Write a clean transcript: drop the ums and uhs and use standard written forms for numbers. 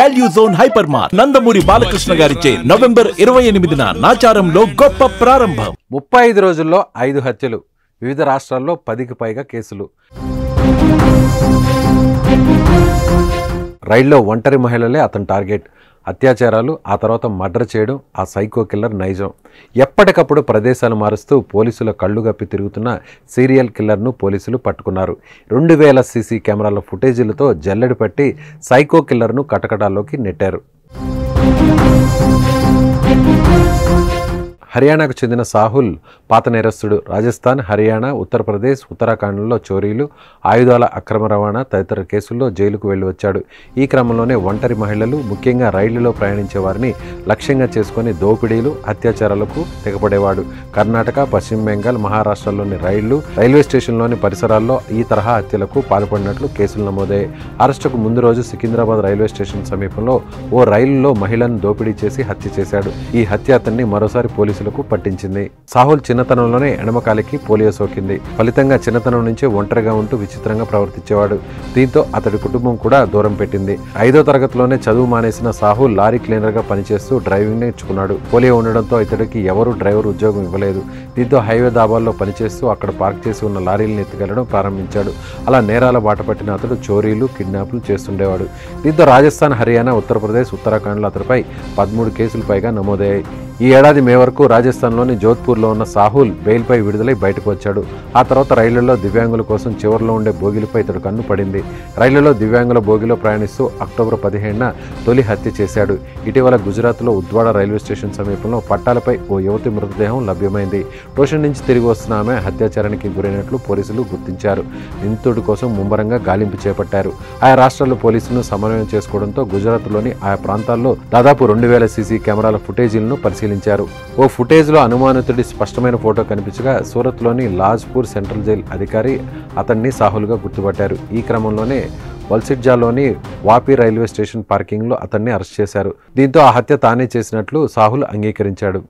Value zone hyper mart Nandamuri Balakrishna గారిచే November 28న నాచారంలో గొప్ప ప్రారంభం. 35 రోజుల్లో 5 హత్యలు, వివిధ రాష్ట్రాల్లో 10కి పైగా కేసులు. రైల్లో ఒంటరి మహిళలే అతని టార్గెట్. అత్యాచారాలు, ఆ తర్వాత మర్డర్ చేయడం ఆ సైకో కిల్లర్ నైజం. ఎప్పటికప్పుడు ప్రదేశాలు మారుస్తూ పోలీసుల కళ్ళు గప్పి తిరుగుతున్న సీరియల్ కిల్లర్ను పోలీసులు పట్టుకున్నారు. 2000 సీసీ కెమెరాల ఫుటేజీలతో జల్లెడ పట్టి సైకో కిల్లర్ను కటకటాల్లోకి నెట్టారు. హర్యానాకు చెందిన సాహుల్ పాత నేరస్తుడు. రాజస్థాన్, హర్యానా, ఉత్తరప్రదేశ్, ఉత్తరాఖండ్లో చోరీలు, ఆయుధాల అక్రమ రవాణా తదితర కేసుల్లో జైలుకు వెళ్లి వచ్చాడు. ఈ క్రమంలోనే ఒంటరి మహిళలు, ముఖ్యంగా రైళ్లలో ప్రయాణించే వారిని లక్ష్యంగా చేసుకుని దోపిడీలు, అత్యాచారాలకు తెగపడేవాడు. కర్ణాటక, పశ్చిమ బెంగాల్, మహారాష్ట్రలోని రైల్వే స్టేషన్లోని పరిసరాల్లో ఈ తరహా హత్యలకు పాల్పడినట్లు కేసులు నమోదయ్యాయి. అరెస్టుకు ముందు రోజు సికింద్రాబాద్ రైల్వే స్టేషన్ సమీపంలో ఓ రైలులో మహిళను దోపిడీ చేసి హత్య చేశాడు. ఈ హత్య అతన్ని మరోసారి పోలీసులకు పట్టించింది. సాహుల్ చిన్నతనంలోనే ఎడమకాలికి పోలియో సోకింది. ఫలితంగా చిన్నతనం నుంచే ఒంటరిగా ఉంటూ విచిత్రంగా ప్రవర్తించేవాడు. దీంతో అతడి కుటుంబం కూడా దూరం పెట్టింది. 5వ తరగతిలోనే చదువు మానేసిన సాహుల్ లారీ క్లీనర్ గా పనిచేస్తూ డ్రైవింగ్ నేర్చుకున్నాడు. పోలియో ఉండడంతో ఇతడికి ఎవరూ డ్రైవర్ ఉద్యోగం ఇవ్వలేదు. దీంతో హైవే దాబాల్లో పనిచేస్తూ అక్కడ పార్క్ చేసి ఉన్న లారీలను ఎత్తుకెళ్లడం ప్రారంభించాడు. అలా నేరాల బాట పట్టిన అతడు చోరీలు, కిడ్నాప్లు చేస్తుండేవాడు. దీంతో రాజస్థాన్, హర్యానా, ఉత్తరప్రదేశ్, ఉత్తరాఖండ్లో అతడిపై 13 కేసులు పైగా నమోదయ్యాయి. ఈ ఏడాది మే వరకు రాజస్థాన్లోని జోధ్పూర్లో ఉన్న సాహుల్ బెయిల్పై విడుదలై బయటకు వచ్చాడు. ఆ తర్వాత రైళ్లలో దివ్యాంగుల కోసం చివరిలో ఉండే బోగిలపై ఇతడు కన్ను పడింది. రైళ్లలో దివ్యాంగుల బోగిలో ప్రయాణిస్తూ అక్టోబర్ 15న తొలి హత్య చేశాడు. ఇటీవల గుజరాత్లో ఉద్వాడ రైల్వే స్టేషన్ సమీపంలో పట్టాలపై ఓ యువతి మృతదేహం లభ్యమైంది. ట్యూషన్ నుంచి తిరిగి వస్తున్న ఆమె హత్యాచారానికి గురైనట్లు పోలీసులు గుర్తించారు. నిందితుడి కోసం ముమ్మరంగా గాలింపు చేపట్టారు. ఆయా రాష్ట్రాల పోలీసులను సమన్వయం చేసుకోవడంతో గుజరాత్లోని ఆయా ప్రాంతాల్లో దాదాపు 2000 సీసీ కెమెరాల ఫుటేజీలను పరిశీలించారు. ఓ ఫుటేజ్లో అనుమానితుడి స్పష్టమైన ఫోటో కనిపించగా సూరత్లోని లాజ్పూర్ సెంట్రల్ జైలు అధికారి అతన్ని సాహుల్గా గుర్తుపట్టారు. ఈ క్రమంలోనే వల్సిడ్జాలోని వాపి రైల్వే స్టేషన్ పార్కింగ్లో అతన్ని అరెస్ట్ చేశారు. దీంతో ఆ హత్య తానే చేసినట్లు సాహుల్ అంగీకరించాడు.